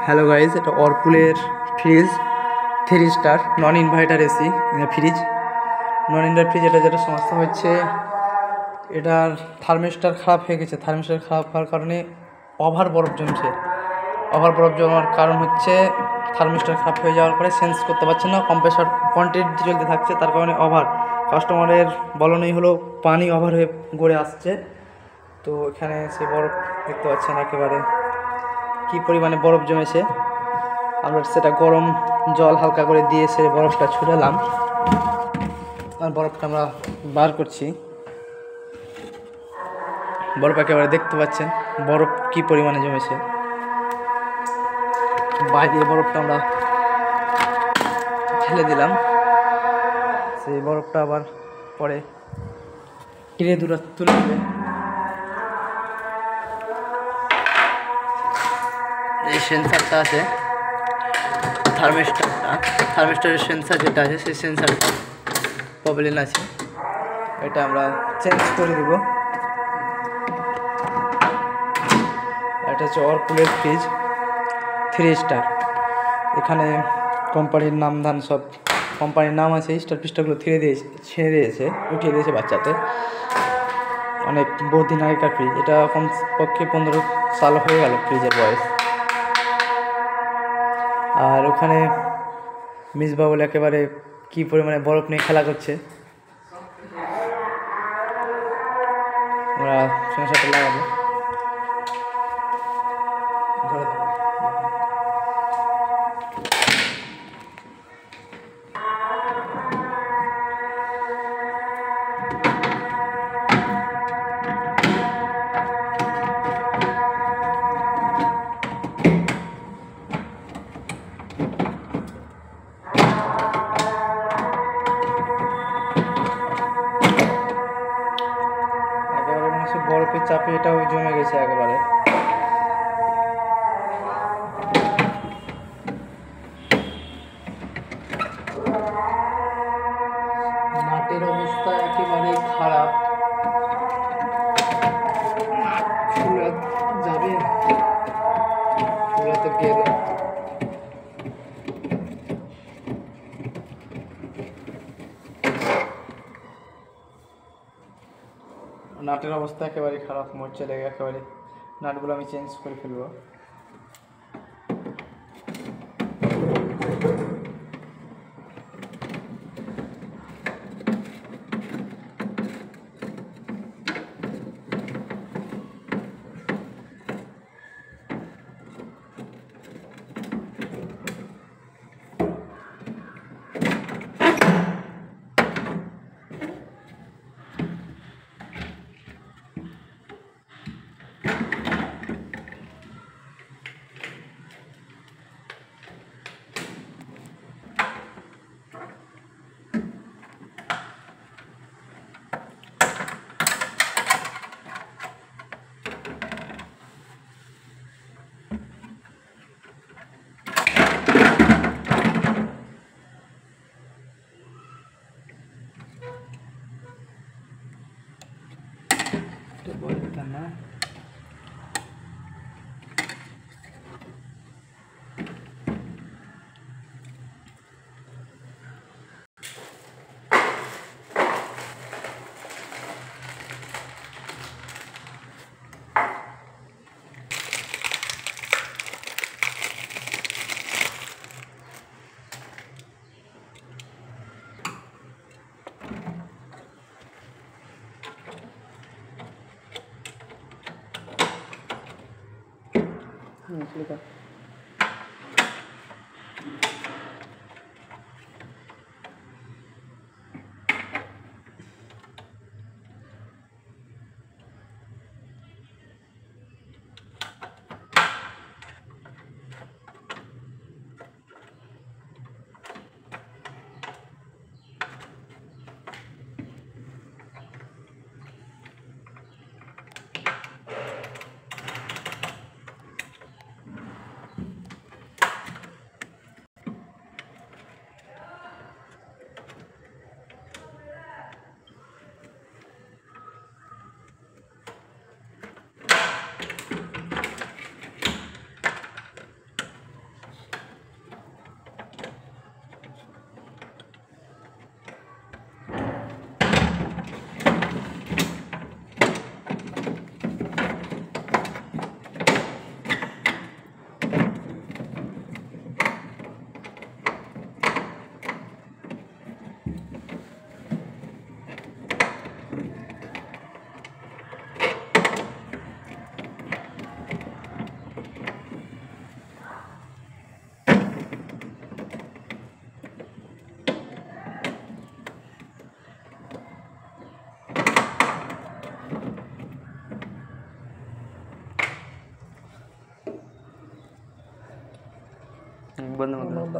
Hello guys, এটা অরকুলের fridge 3 star non inverter AC fridge. Non inverter fridge যেটা সমস্যা হচ্ছে, এটার থার্মিস্টার খারাপ হয়ে গেছে। থার্মিস্টার খারাপ হওয়ার কারণে ওভার বরফ জমছে। ওভার বরফ জমার কারণ হচ্ছে থার্মিস্টার খারাপ হয়ে যাওয়ার পরে সেন্স করতে পারছে না, কম্প্রেসার কন্টিনিউটি চলতে থাকছে, তার কারণে ওভার কাস্টমারের বলনই হলো পানি ওভার হয়ে গড়ে আসছে। তো এখানে সে বরফ দেখতে পাচ্ছেন একেবারে কী পরিমাণে বরফ জমেছে। আমরা সেটা গরম জল হালকা করে দিয়ে সে বরফটা ছুড়ালাম, আর বরফটা আমরা বার করছি। বরফ একেবারে দেখতে পাচ্ছেন বরফ কী পরিমাণে জমেছে। বাইরে বরফটা আমরা ফেলে দিলাম, সেই বরফটা আবার পরে কিনে তুলে দেবে। এই সেন্সারটা আছে থার্মিস্টারের সেন্সার যেটা আছে, সেই সেন্সারটা প্রবলেম আছে, এটা আমরা চেঞ্জ করে দেব। এটা হচ্ছে অরকুলের ফ্রিজ 3 স্টার। এখানে কোম্পানির নাম ধান সব কোম্পানির নাম আছে, স্টার পিস্টারগুলো ছেড়ে দিয়েছে উঠিয়ে দিয়েছে বাচ্চাতে। অনেক বহুদিন আগেকার ফ্রিজ, এটা কমপক্ষে 15 সাল হয়ে গেল ফ্রিজের বয়স। আর ওখানে মিসবাবুল একেবারে কী পরিমাণে বরফ নিয়ে খেলা করছে। আমরা সেন্সারটা লাগাবো। বরফের চাপে এটাও জমে গেছে একেবারে। নাটের অবস্থা একেবারে খারাপ, যাবে তো গেল। নাটের অবস্থা একেবারে খারাপ, মরচে লেগে একেবারে নাটগুলো আমি চেঞ্জ করে ফেলবো। না বন্দে মাতরম।